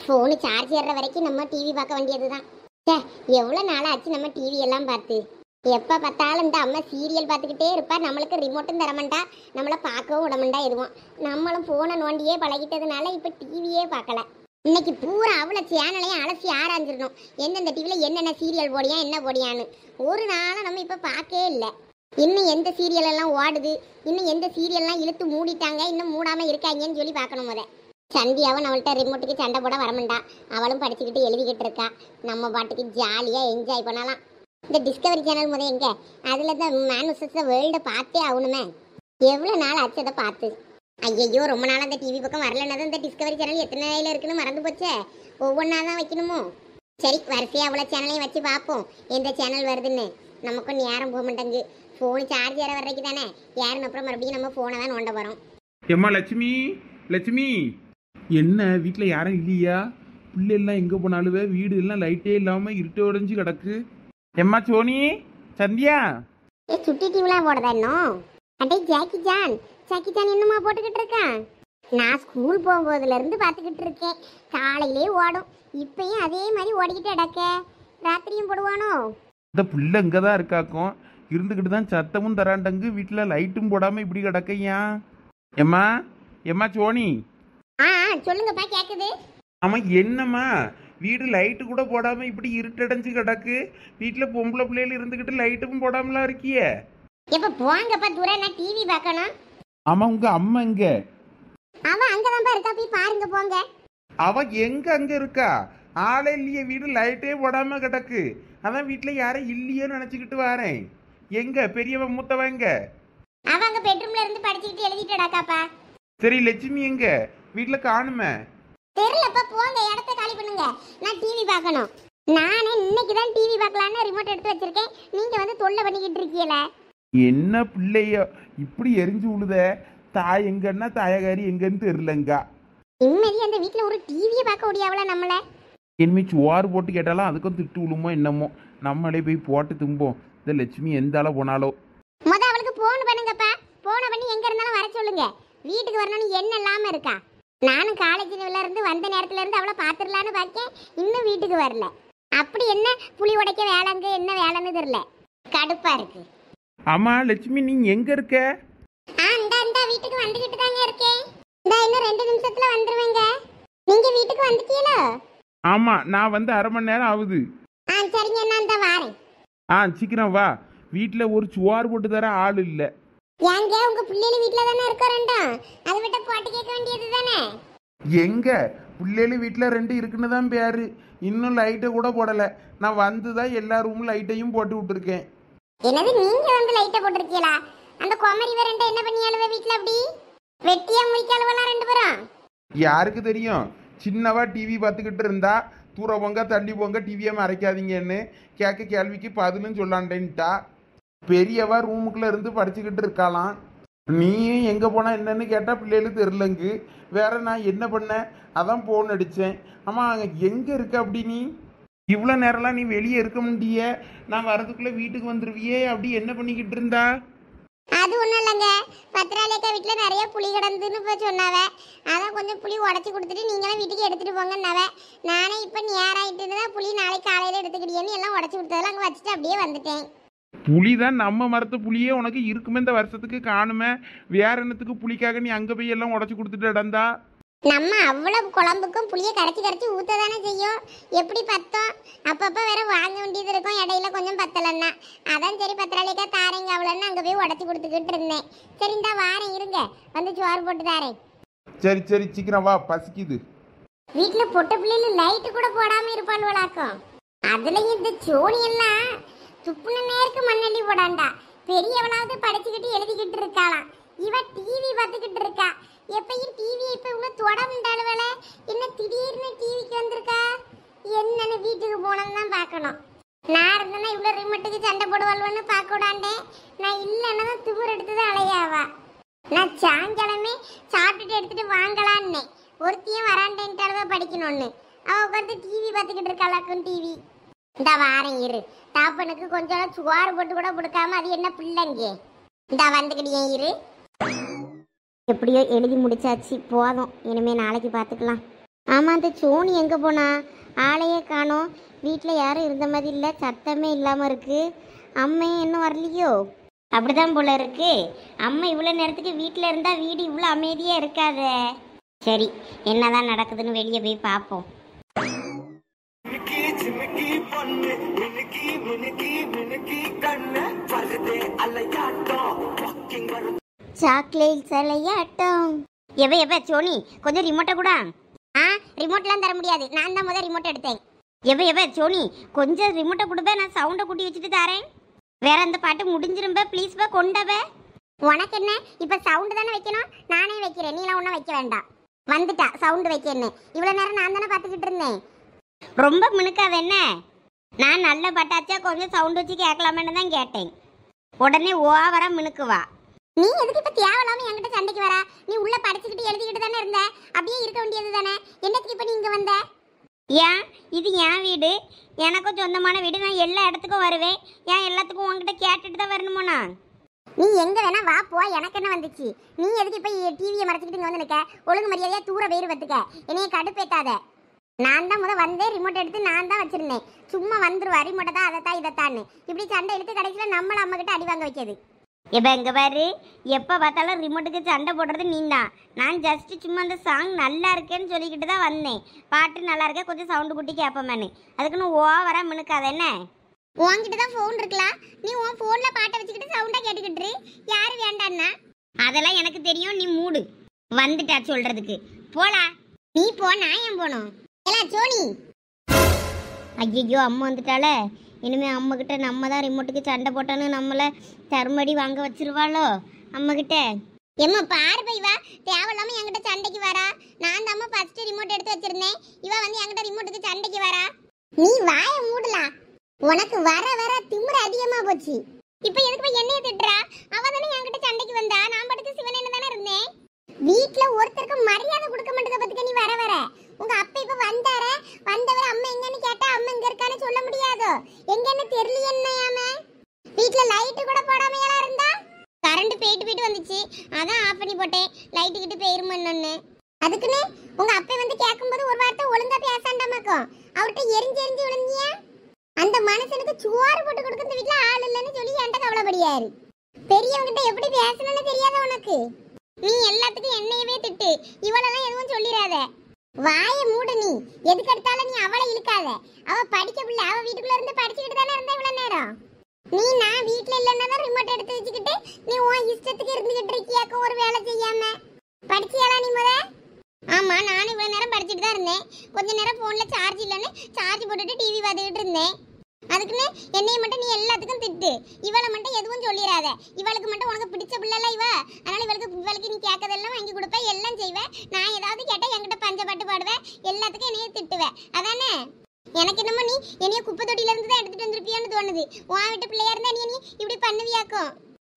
Phone charge ஏறுற வரைக்கும் நம்ம டிவி பார்க்க வேண்டியதுதான். சே, எவ்வளோ நாளாச்சு நம்ம டிவி எல்லாம் பார்த்து. எப்போ பார்த்தாலும் இந்த அம்மா சீரியல் பார்த்துக்கிட்டே இருப்பா. நம்மளுக்கு ரிமோட்டும் தரமாட்டா, நம்மளை பார்க்கவும் விடமாட்டா. எதுவும் நம்மளும் ஃபோனை நோண்டியே பழகிட்டதுனால இப்போ டிவியே பார்க்கல. இன்னைக்கு பூரா அவ்வளோ சேனலையும் அலசி ஆராய்ஞ்சிடணும். எந்தெந்த டிவியில் என்னென்ன சீரியல் போடியா என்ன போடியான்னு. ஒரு நாளும் நம்ம இப்போ பார்க்கவே இல்லை. இன்னும் எந்த சீரியல் எல்லாம் ஓடுது, இன்னும் எந்த சீரியல்லாம் இழுத்து மூடிட்டாங்க, இன்னும் மூடாமல் இருக்காங்கன்னு சொல்லி பார்க்கணும். முத சந்தியாவும் நம்மள்கிட்ட ரிமோட்டுக்கு சண்டை போட வரமாட்டா. அவளும் படிச்சுக்கிட்டு எழுதிக்கிட்டு இருக்கா. நம்ம பாட்டுக்கு ஜாலியாக என்ஜாய் பண்ணலாம். இந்த டிஸ்கவரி சேனல் முத எங்க, அதில் தான் மேன் விசஸ் த வேர்ல்டை பார்த்தே ஆகணுமே. எவ்வளோ நாள் ஆச்சு அதை பார்த்து. ஐயையோ, ரொம்ப நாள் அந்த டிவி பக்கம் வரலன்னா தான் இந்த டிஸ்கவரி சேனல் எத்தனை நாளில் இருக்குன்னு மறந்து போச்சே. ஒவ்வொன்றா தான் வைக்கணுமோ. சரி, வரிசையாக அவ்வளோ சேனலையும் வச்சு பார்ப்போம் எந்த சேனல் வருதுன்னு. நமக்கும் நேரம் போக மாட்டேங்கு. ஃபோனு சார்ஜ் ஏற வர்றதுக்கு தானே. யாருன்னு அப்புறம் மறுபடியும் நம்ம ஃபோனை தான் நோண்ட போகிறோம். எம்மா லட்சுமி, லட்சுமி என்ன வீட்டில் யாரும் இல்லையா? பிள்ளைலாம் எங்கே போனாலுவே வீடு எல்லாம் லைட்டே இல்லாமல் இருட்டு உடைஞ்சு கிடக்கு. எம்மா சோனி, சந்தியா சுட்டி டிவிலாம் போடுதா இன்னும்? அடே ஜாக்கி ஜான், ஜாக்கி ஜான் இன்னுமா போட்டுக்கிட்டு இருக்கான்? நான் ஸ்கூல் போகும்போதுலேருந்து பார்த்துக்கிட்டு இருக்கேன். காலையிலே ஓடும். இப்பயும் அதே மாதிரி ஓடிக்கிட்டு அடக்க. ராத்திரியும் போடுவானோ? இந்த பிள்ளை இங்கே தான் இருக்காக்கும். இருந்துக்கிட்டு தான் சத்தமும் தராண்டங்கு. வீட்டில் லைட்டும் போடாமல் இப்படி கிடக்கையா? எம்மா, எம்மா சோனி. சொல்லுங்கப்பா, கேட்குது. ஆமாம், என்னம்மா வீடு லைட்டு கூட போடாமல் இப்படி இருட்டடைஞ்சு கிடக்கு. வீட்டில் பொம்பளை பிள்ளைகள் இருந்துக்கிட்டு லைட்டும் போடாமலாம் இருக்கியே. எப்போ போங்கப்பா தூரம், நான் டிவி பார்க்கணும். ஆமாம், உங்கள் அம்மா எங்கே? அவன் அங்கே தான்ப்பா இருக்கா, போய் பாருங்க போங்க. அவ எங்க அங்கே இருக்கா? ஆளே இல்லையே, வீடு லைட்டே போடாமல் கிடக்கு. அதான் வீட்டில் யாரும் இல்லையோன்னு நினச்சிக்கிட்டு வரேன். எங்க பெரியவன் மூத்தவன் எங்க? அவன் அங்கே பெட்ரூம்ல இருந்து படிச்சுக்கிட்டு எழுதிட்டுடாக்காப்பா. சரி, லட்சுமி எங்க? வீட்டில் காணுமே. தெரியலப்பா, போங்க, இடத்த காலி பண்ணுங்க. நான் டிவி பார்க்கணும். நானே இன்னைக்கு தான் டிவி பார்க்கலான்னு ரிமோட் எடுத்து வச்சிருக்கேன். நீங்க வந்து தொல்லை பண்ணிக்கிட்டு இருக்கீங்கள. என்ன பிள்ளையோ இப்படி எரிஞ்சு விழுத? தாய் எங்கன்னா தாயகாரி எங்கன்னு தெரியலங்கா. நிம்மதி அந்த வீட்டில் ஒரு டிவியை பார்க்க முடியாவல நம்மள. இனிமே சோறு போட்டு கேட்டாலும் அதுக்கும் திட்டு விழுமோ என்னமோ. நம்மளே போய் போட்டு தும்போம். இந்த லட்சுமி எந்த ஆள போனாலோ. அவளுக்கு போன் பண்ணுங்கப்பா. போனை பண்ணி எங்க இருந்தாலும் வர சொல்லுங்க. வீட்டுக்கு வரணும்னு என்ன இல்லாம இருக்கா? நானும் காலேஜ்ல இருந்து வந்த நேரத்துல இருந்து அவளை பாத்துடலான்னு பார்க்கேன். இன்னும் வீட்டுக்கு வரல. அப்படி என்ன புளி உடைக்க வேலைங்க என்ன வேலைன்னு தெரியல. கடுப்பா இருக்கு. ஆமா லட்சுமி, நீ எங்க இருக்க? இந்த வீட்டுக்கு வந்துகிட்டு தாங்க இருக்கேன். இன்னும் 2 நிமிஷத்துல வந்துருவேங்க. நீங்க வீட்டுக்கு வந்துட்டீங்களோ? ஆமா, நான் வந்து அரை மணி நேரம் ஆகுது. சரிங்க, நான் தான் வாரேன். சீக்கிரம் வா. வீட்டில் ஒரு சுவார் போட்டு தர ஆள் இல்லை. ஏங்க, உங்க பிள்ளைல வீட்டில் தானே இருக்க ரெண்டும்? அதை விட்டு போட்டு கேட்க வேண்டியது தானே. எங்க பிள்ளைகள் வீட்டில் 2 இருக்குன்னு தான் பேரு. இன்னும் லைட்டை கூட போடலை. நான் வந்து தான் எல்லா ரூமும் லைட்டையும் போட்டு விட்டுருக்கேன். என்னது, நீங்க வந்து லைட்டை போட்டிருக்கீங்களா? அந்த குமரி ரெண்டு என்ன பண்ணியாளுவ வீட்டில்? அப்படி வெட்டியா முடிக்காளுவலாம் 2 பேரும்? யாருக்கு தெரியும்? சின்னவா டிவி பார்த்துக்கிட்டு இருந்தா தூர போங்க தள்ளி போங்க டிவியை மறைக்காதீங்கன்னு கேட்க கேள்விக்கு பதிலும் சொல்லாண்டேன்ட்டா. பெரியவா ரூமுக்குள்ள இருந்து படிச்சுக்கிட்டு இருக்காளாம். நீயும் எங்கே போனால் என்னன்னு கேட்டால் பிள்ளைகளுக்கு தெரிலங்கு. வேற நான் என்ன பண்ணேன்? அதான் போன் அடித்தேன். ஆமாம், எங்கே இருக்க? அப்படி நீ இவ்வளோ நேரம்லாம் நீ வெளியே இருக்க முடிய, நான் வரதுக்குள்ளே வீட்டுக்கு வந்துடுவியே. அப்படி என்ன பண்ணிக்கிட்டு இருந்தா? அது ஒன்றும் இல்லைங்க, பத்திராலேக்கா வீட்டில் நிறைய புளி கிடந்துன்னு இப்போ சொன்னாவ. அதான் கொஞ்சம் புளி உடச்சி கொடுத்துட்டு நீங்களும் வீட்டுக்கு எடுத்துகிட்டு போங்கன்னாவ. நானே இப்போ நேராகிட்டு தான் புளி நாளைக்கு காலையில் எடுத்துக்கிட்டியன்னு எல்லாம் உடச்சி கொடுத்ததெல்லாம் அங்கே வச்சுட்டு அப்படியே வந்துட்டேன். புளி தான் நம்ம மரத்து புளியே உனக்கு இருக்குமே இந்த வருஷத்துக்கு காணுமே. வேற என்னத்துக்கு புளிக்காக நீ அங்கே போய் எல்லாம் உடச்சி கொடுத்துட்டு இடந்தா? நம்ம அவ்வளவு குழம்புக்கும் புளியை கரைச்சி ஊற்ற தானே செய்யும். எப்படி பத்தோம்? அப்பப்போ வேற வாங்க வேண்டியது இருக்கும். இடையில கொஞ்சம் பத்தலன்னா அதான் சரி பத்திராளிக்கா தாரேங்க அவ்வளோன்னு அங்கே போய் உடச்சி கொடுத்துக்கிட்டு இருந்தேன். சரி, இந்த வாரேன் இருங்க, வந்து சோறு போட்டு தாரேன். சரி சரி, சீக்கிரம் வா, பசிக்குது. வீட்டில் பொட்ட பிள்ளைல லைட்டு கூட போடாமல் இருப்பாள்வளாக்கும். அதுலேயும் இந்த சோனி எல்லாம் துப்புன நேருக்கு மண்ணள்ளி போடாண்டா. பெரியவளாவது படிச்சுக்கிட்டு எழுதிக்கிட்டு இருக்காளாம். இவ டிவி பார்த்துக்கிட்டு இருக்கா. எப்பயும் டிவி இப்ப இவ்வளவு தொடர்ந்தாளுவல, என்ன திடீர்னு டிவிக்கு வந்திருக்கா? என்னன்னு வீட்டுக்கு போனோம்னு தான் பார்க்கணும். நான் இருந்தேன்னா இவ்வளவு ரிமோட்டுக்கு சண்டை போடுவாள்வன்னு பார்க்க விடாண்டேன். நான் இல்லைன்னா தான் திமிர் எடுத்துதான் அலையாவா. நான் சாயங்காலமே சாப்பிட்டுட்டு எடுத்துட்டு வாங்கலான்னே. ஒருத்தியும் வராண்டேன்ட்டாலவே படிக்கணும்னு அவ உட்காந்து டிவி பார்த்துக்கிட்டு இருக்காளாக்கும். டிவி இந்த வாரம் இரு. தாப்பனுக்கு கொஞ்சம் சுவாறு போட்டு கூட கொடுக்காம அது என்ன பிள்ளைங்க. இந்த வந்துக்கிட்டே இரு. எப்படியோ எழுதி முடிச்சாச்சு, போதும். இனிமே நாளைக்கு பார்த்துக்கலாம். ஆமாம், அந்த சோனி எங்கே போனா? ஆளையே காணோம். வீட்டில் யாரும் இருந்த மாதிரி இல்லை, சத்தமே இல்லாமல் இருக்கு. அம்மையும் இன்னும் வரலையோ? அப்படிதான் போல இருக்கு. அம்மா இவ்வளோ நேரத்துக்கு வீட்டில் இருந்தால் வீடு இவ்வளோ அமைதியாக இருக்காதே. சரி, என்னதான் நடக்குதுன்னு வெளியே போய் பார்ப்போம். சாக்லேட் சலையாட்டம். எவ சோனி, கொஞ்சம் ரிமோட்டை கூட. ரிமோட்லாம் தர முடியாது, நான் தான் முதல் ரிமோட் எடுத்தேன். எவ சோனி, கொஞ்சம் ரிமோட்டை கொடுப்பேன், நான் சவுண்டை கூட்டி வச்சுட்டு தரேன். வேற அந்த பாட்டு முடிஞ்சிரும்ப, ப்ளீஸ் பா கொண்டவே. உனக்கு என்ன இப்போ சவுண்டு தானே வைக்கணும், நானே வைக்கிறேன், நீலாம் ஒன்றும் வைக்க வேண்டாம். வந்துட்டா சவுண்டு வைக்கணும். இவ்வளோ நேரம் நான் தானே பார்த்துக்கிட்டு இருந்தேன். ரொம்ப மினுக்காது என்ன? நான் நல்ல பட்டாச்சா கொஞ்சம் சவுண்ட் வச்சு கேட்கலாமேன்னு தான் கேட்டேன். உடனே ஓவரா மினுக்குவா. நீ எதுக்கு இப்ப தேவையில்லாம என்கிட்ட சண்டைக்கு வரா? நீ உள்ள படிச்சுக்கிட்டு எழுதிக்கிட்டு தானே இருந்த, அப்படியே இருக்க வேண்டியது தானே. என்னத்துக்கு இப்ப நீ இங்க வந்த? ஏன், இது என் வீடு, எனக்கும் சொந்தமான வீடு. நான் எல்லா இடத்துக்கும் வருவேன். ஏன் எல்லாத்துக்கும் உங்ககிட்ட கேட்டுட்டு தான் வரணுமோண்ணா? நீ எங்க வேணா வா போ, எனக்கு என்ன வந்துச்சு? நீ எதுக்கு இப்ப டிவியை மறைச்சிக்கிட்டு இங்க வந்து நிக்க? ஒழுங்கு மரியாதையா தூர வேறு வத்துக்க, என்னைய கடுப்பேத்தாத. நான் தான் வந்தேன், ரிமோட் எடுத்து நான் தான் வச்சிருந்தேன். சும்மா வந்துருவா, ரிமோட்டை தான் அதைத்தான் இதைத்தான்னு இப்படி சண்டை எடுத்து கடைசியில் நம்மள அம்மா கிட்ட அடி வாங்க வைக்கிறது. எப்போ இங்கே பாரு, எப்போ பார்த்தாலும் ரிமோட்டுக்கு சண்டை போடுறது நீ தான். நான் ஜஸ்ட் சும்மா அந்த சாங் நல்லா இருக்கேன்னு சொல்லிக்கிட்டு தான் வந்தேன். பாட்டு நல்லா இருக்க, கொஞ்சம் சவுண்டு குட்டி கேட்போமேனு. அதுக்குன்னு ஓவரா மினுக்காத என்ன? உன்கிட்ட தான் ஃபோன் இருக்கலாம், நீ உன் ஃபோனில் பாட்டை வச்சுக்கிட்டு சவுண்டாக கேட்டுக்கிட்டு யாரு வேண்டான்னா? அதெல்லாம் எனக்கு தெரியும், நீ மூடு. வந்துட்டா சொல்றதுக்கு போலா. நீ போ, நான் ஏன் போனோம்? சோனி, ஐயோ அம்மா வந்துட்டாளே. இனிமே அம்மா கிட்ட நம்ம தான் ரிமோட்டுக்கு சண்டை போட்டோன்னு நம்மளை தருமடி வாங்க வச்சிருவாளோ அம்மா கிட்ட. எம்மா பாரு பை, வா தேவையில்லாம என்கிட்ட சண்டைக்கு வரா. நான் தான் ஃபர்ஸ்ட் ரிமோட் எடுத்து வச்சிருந்தேன், இவ வந்து என்கிட்ட ரிமோட்டுக்கு சண்டைக்கு வரா. நீ வாய மூடலாம், உனக்கு வர வர திமிர அதிகமா போச்சு. இப்ப எதுக்கு போய் என்னைய திட்டுறா? அவ தானே என்கிட்ட சண்டைக்கு வந்தா, நான் படுத்து சிவனேன்னு தானே இருந்தேன். வீட்டுல ஒருத்தருக்கு மரியாதை கொடுக்க மாட்டேங்க பத்துக்க. நீ வர வர உங்க அப்பா இப்ப வந்தார, வந்தவர் அம்மா எங்கன்னு கேட்டா அம்மா எங்க இருக்கான்னு சொல்ல முடியாதோ? எங்கன்னு தெரியல. என்னையாம வீட்டுல லைட்டு கூட போடாமையெல்லாம் இருந்தா? கரண்ட் போயிட்டு வந்துச்சு, அதான் ஆஃப் பண்ணி போட்டேன். லைட்டு கிட்ட போயிருமோன்னு. அதுக்குன்னு உங்க அப்பா வந்து கேட்கும்போது ஒரு வார்த்தை ஒழுங்கா பேசாண்டாமாக்கும். அவர்கிட்ட எரிஞ்சு விழுந்தியா? அந்த மனுஷனுக்கு சோறு போட்டு கொடுக்க இந்த வீட்டுல ஆள் இல்லைன்னு சொல்லி என்கிட்ட கவலைப்படியாரு. பெரியவங்கிட்ட எப்படி பேசணும்னு தெரியாத உனக்கு? நீ எல்லாத்துக்கும் என்னையவே திட்டு, இவளெல்லாம் எதுவும் சொல்லிடாத. வாய மூடு. நீ எதுக்கு எடுத்தாலும் நீ அவளை இழுக்காத. அவ படிக்க பிள்ளை, அவ வீட்டுக்குள்ள இருந்து படிச்சுக்கிட்டு தானே இருந்தா இவ்வளவு நேரம். நீ நான் வீட்டுல இல்லைன்னா ரிமோட் எடுத்து வச்சுக்கிட்டு நீ உன் இஷ்டத்துக்கு இருந்துகிட்டு இருக்கியாக்க, ஒரு வேலை செய்யாம. படிச்சியாளா நீ முத? ஆமா, நானும் இவ்வளவு நேரம் படிச்சுட்டு தான் இருந்தேன். கொஞ்ச நேரம் போன்ல சார்ஜ் இல்லைன்னு சார்ஜ் போட்டுட்டு டிவி பார்த்துக்கிட்டு இருந்தேன். அதுக்குன்னு என்னைய மட்டும் நீ எல்லாத்துக்கும் திட்டு, இவளை மட்டும் எதுவும் சொல்லிடாத. இவளுக்கு மட்டும் உனக்கு பிடிச்ச பிள்ளைல இவ, அதனால இவளுக்கு நீ கேட்கறதெல்லாம் வாங்கி கொடுப்ப, எல்லாம் செய்வேன். நான் ஏதாவது கேட்டா என்கிட்ட பஞ்சப்பாட்டு பாடுவேன், எல்லாத்துக்கும் என்னைய திட்டுவேன். அதானே? எனக்கு என்னமோ நீ என்னைய குப்பை தொட்டில இருந்து தான் எடுத்துட்டு வந்திருப்பியோன்னு தோணுது. உன் வீட்டு பிள்ளையா இருந்தா நீ இப்படி பண்ணுவியாக்கும்.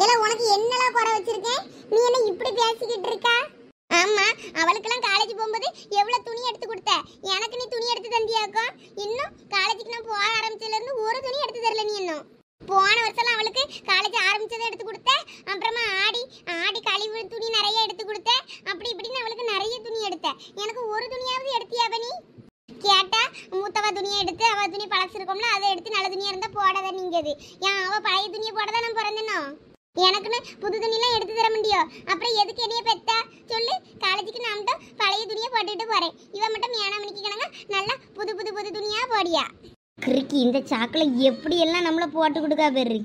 எல்லாம் உனக்கு என்னெல்லாம் குறை வச்சிருக்கேன், நீ என்ன இப்படி பேசிக்கிட்டு இருக்கா? ஆமா, அவளுக்கெல்லாம் காலேஜ் போகும்போது எவ்வளவு துணி எடுத்து கொடுத்த, எனக்கு நீ துணி எடுத்து தந்தியாக்கும். இன்னும் காலேஜுக்கு நான் போக ஆரம்பிச்சதுல இருந்து ஒரு துணி எடுத்து தரல நீ. இன்னும் போன வருஷம் அவளுக்கு காலேஜ் ஆரம்பிச்சதை எடுத்து கொடுத்த, அப்புறமா ஆடி கழிவு துணி நிறைய எடுத்து கொடுத்த, அப்படி இப்படின்னு அவளுக்கு நிறைய துணி எடுத்த. எனக்கு ஒரு துணியாவது எடுத்தியாவ நீ? கேட்டா மூத்தவா துணியை எடுத்து அவ துணி பழச்சிருக்கோம்ல, அதை எடுத்து நல்ல துணியா இருந்தா போடாத நீங்கது. ஏன் அவ பழைய துணியை போடதான் நான் பிறந்தனோ? எனக்குன்னு புது துணிலாம் எடுத்து தர முடியும். அப்புறம் எதுக்கு என்னைய பெத்தா சொல்லு? காலேஜுக்கு நான் மட்டும் பழைய துணியை போட்டுட்டு போறேன், இவ மட்டும் ஏனா மணிக்கு கிழங்க நல்லா புது துணியா போடியா. கிறுக்கி, இந்த சாக்கில் எப்படி எல்லாம் நம்மள போட்டு கொடுக்கா பெரு.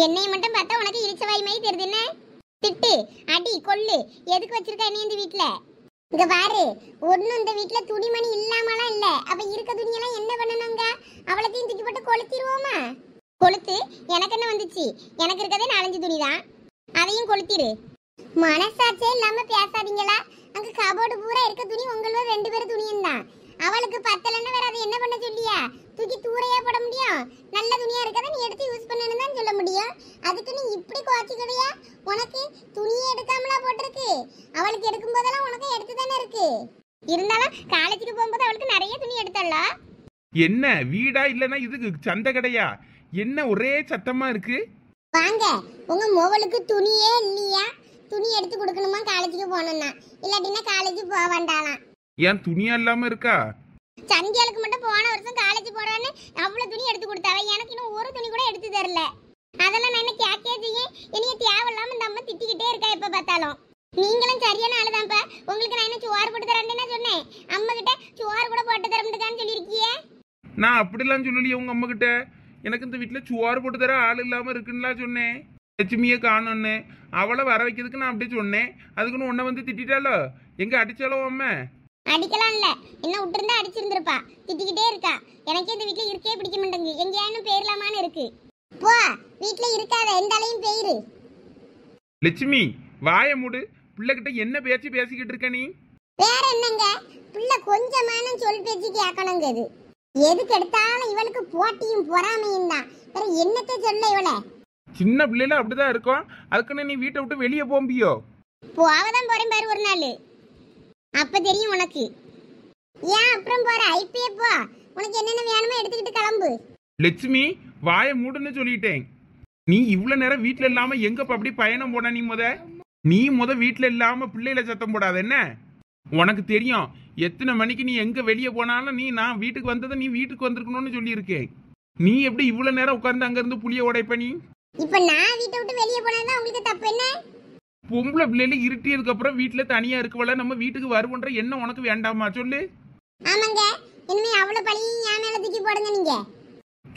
என்னைய மட்டும் பார்த்தா உனக்கு இழிச்ச வாய் மாதிரி தெரியுது. என்ன திட்டு, அடி, கொல்லு, எதுக்கு வச்சிருக்க என்னைய இந்த வீட்டுல? இங்க பாரு, ஒன்னும் இந்த வீட்டுல துணிமணி இல்லாமலாம் இல்ல. அவ இருக்க துணியெல்லாம் என்ன பண்ணணுங்க? அவளத்தையும் தூக்கி போட்டு கொளுத்திடுவோமா? கொளுத்து, எனக்கு என்ன வந்துச்சு? எனக்கு இருக்கதே 4-5 துணி தான், அதையும் கொளுத்திரு. மனசாச்சே இல்லாம பேசாதீங்களா? அங்க கபோர்டு பூரா இருக்க துணி உங்களோட 2 பேரும் துணியும் தான். அவளுக்கு பத்தலன்னு வேற அதை என்ன பண்ண சொல்லியா? தூக்கி தூரையா போட முடியும்? நல்ல துணியா இருக்கதை நீ எடுத்து யூஸ் பண்ணணும்னு தான் சொல்ல முடியும். அதுக்கு நீ இப்படி குவாச்சிக்கிறியா? உனக்கு துணியே எடுக்காமலா போட்டிருக்கு? அவளுக்கு எடுக்கும் போதெல்லாம் உனக்கு எடுத்து தானே இருக்கு. இருந்தாலும் காலேஜுக்கு போகும்போது அவளுக்கு நிறைய துணி எடுத்தாள. என்ன வீடா இல்லைன்னா இதுக்கு சந்தை கடையா? என்ன ஒரே சத்தமா இருக்கு? வாங்க, உங்க மோவலுக்கு துணியே இல்லையா? துணி எடுத்து கொடுக்கணுமா காலேஜுக்கு போகணும்னா? இல்லாட்டினா காலேஜ் போக வேண்டாலாம். ஏன் துணியா இல்லாம இருக்கா? சந்தியாளுக்கு மட்டும் போன வருஷம் காலேஜ் போறான்னு அவ்வளவு துணி எடுத்து கொடுத்தாவ. எனக்கு இன்னும் ஒரு துணி கூட எடுத்து தரல. அதெல்லாம் நான் என்ன கேக்கே செய்யும். என்னைய தேவையில்லாம இந்த அம்மா திட்டிக்கிட்டே இருக்கா எப்ப பார்த்தாலும். நீங்களும் சரியான ஆளுதான்ப்பா. உங்களுக்கு நான் என்ன சோறு போட்டு தரேன்னு சொன்னேன். அம்மா கிட்ட சோறு கூட போட்டு தர முடியாதுன்னு சொல்லியிருக்கியே. நான் அப்படிலாம் சொல்லலையே உங்க அம்மா கிட்ட. எனக்கு இந்த வீட்டுல சுவாறு போட்டு தர ஆள் இல்லாம இருக்குன்னுலாம் சொன்னேன். லட்சுமியை காணோன்னு அவளை வர வைக்கிறதுக்கு நான் அப்படியே சொன்னேன். அதுக்குன்னு உன்னை வந்து திட்டாலோ? எங்க அடிச்சாலோ அம்மா? அடிக்கலாம் இல்ல, என்ன விட்டுருந்தா அடிச்சிருந்திருப்பா. திட்டிக்கிட்டே இருக்கா. எனக்கே இந்த வீட்டுல இருக்கே பிடிக்க மாட்டேங்குது. எங்கேயானு போயிடலாமான்னு இருக்கு. போ, வீட்டுல இருக்காத, எந்த அலையும் போயிரு. லட்சுமி வாய மூடு. பிள்ளைகிட்ட என்ன பேச்சு பேசிக்கிட்டு இருக்க நீ? வேற என்னங்க, பிள்ளை கொஞ்சமான சொல் பேச்சு கேட்கணுங்க. இது எதுக்கு எடுத்தாலும் இவளுக்கு போட்டியும் பொறாமையும் தான். வேற என்னத்தை சொல்ல இவளை? சின்ன பிள்ளைல அப்படிதான் இருக்கும். அதுக்குன்னு நீ வீட்டை விட்டு வெளியே போம்பியோ? போவதான் போறேன் பாரு ஒரு நாள், அப்ப தெரியும் உனக்கு. ஏன் அப்புறம் போற? ஐபிஏ போ, உனக்கு என்னென்ன வேணுமோ எடுத்துக்கிட்டு கிளம்பு. லட்சுமி வாய மூடுன்னு சொல்லிட்டேன். நீ இவ்வளவு நேரம் வீட்டுல இல்லாம எங்கப்ப அப்படி பயணம் போன? நீ முத வீட்டுல இல்லாம பிள்ளையில சத்தம் போடாத என்ன? உனக்கு தெரியும் எத்தனை மணிக்கு நீ எங்க வெளியே போனாலும் நான் வீட்டுக்கு வந்ததை நீ வீட்டுக்கு வந்திருக்கணும்னு சொல்லியிருக்கேன். நீ எப்படி இவ்வளவு நேரம் உட்கார்ந்து அங்க இருந்து புளிய உடைப்ப? நீ இப்ப நான் வீட்டை விட்டு வெளியே போனதான் உங்களுக்கு தப்பு என்ன? பொம்பளை பிள்ளைல இருட்டியதுக்கு அப்புறம் வீட்டுல தனியா இருக்கவள நம்ம வீட்டுக்கு வருவன்ற என்ன உனக்கு வேண்டாமா சொல்லு? ஆமாங்க, இனிமே அவ்வளவு பழியும் என் மேல தூக்கி போடுங்க நீங்க.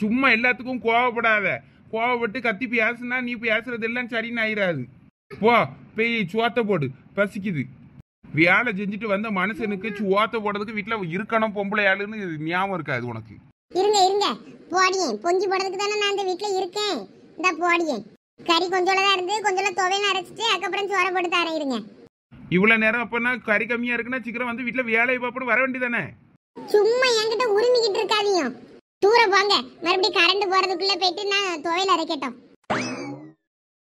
சும்மா எல்லாத்துக்கும் கோவப்படாத. கோவப்பட்டு கத்தி பேசுனா நீ பேசுறது எல்லாம் சரின்னு ஆயிராது. போ போய் சுவாத்த போடு, பசிக்குது. வேலை செஞ்சுட்டு வந்த மனுஷனுக்கு சுவாத்த போடுறதுக்கு வீட்டுல இருக்கணும் பொம்பளை ஆளுன்னு ஞாபகம் இருக்காது உனக்கு? இருங்க இருங்க, போடியேன். பொங்கி போடுறதுக்கு தானே நான் இந்த வீட்டுல இருக்கேன். இந்த போடியேன். கறி கொஞ்சோல தான் இருந்து கொஞ்சோல துவையல் அரைச்சிட்டு அதுக்கப்புறம் சோற போட்டு தரேன். இருங்க. இவ்வளவு நேரம் அப்பனா கறி கம்மியா இருக்குன்னா சீக்கிரம் வந்து வீட்டுல வேலையை பார்ப்போம் வர வேண்டியதானே? சும்மா என்கிட்ட உரிமிக்கிட்டு இருக்காதீங்க. தூர போங்க, மறுபடியும் கரண்ட் போறதுக்குள்ள போயிட்டு நான் துவையல் அரைக்கட்டும்.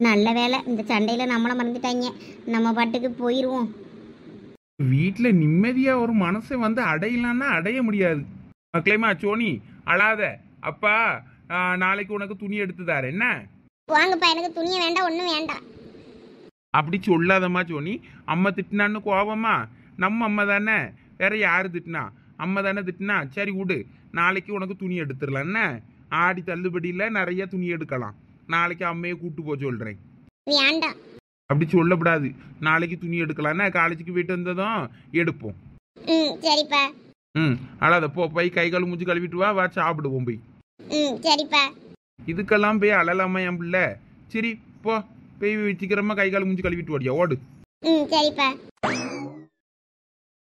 நல்ல வேலை, இந்த சண்டையில நம்மள மறந்துட்டாங்க. நம்ம பாட்டுக்கு போயிருவோம். வீட்டுல நிம்மதியா ஒரு மனசை வந்து அடையலான்னா அடைய முடியாது. மக்களேமா சோனி அழாத. அப்பா நாளைக்கு உனக்கு துணி எடுத்து தார என்ன? வாங்கப்பா, எனக்கு துணியை வேண்டாம், ஒன்றும் வேண்டாம். அப்படி சொல்லாதம்மா சோனி. அம்மா திட்டினான்னு கோவமா? நம்ம அம்மா தானே, வேற யாரு திட்டினா? அம்மா தானே திட்டினா. சரி விடு, நாளைக்கு உனக்கு துணி எடுத்துடலாம் என்ன? ஆடி தள்ளுபடியில் நிறைய துணி எடுக்கலாம். நாளைக்கு அம்மையை கூட்டு போக சொல்கிறேன். வேண்டாம் அப்படி சொல்லக்கூடாது. நாளைக்கு துணி எடுக்கலாம்னா காலேஜுக்கு போயிட்டு வந்ததும் எடுப்போம். சரிப்பா. அழாத போ, போய் கை கால் மூஞ்சி கழுவிட்டு வா சாப்பிடுவோம் போய். சரிப்பா. இதுக்கெல்லாம் போய் அழலாமா என் பிள்ளை? சரி போ, போய் சீக்கிரமா கை கால் மூஞ்சி கழுவிட்டு வாடியா, ஓடு. சரிப்பா.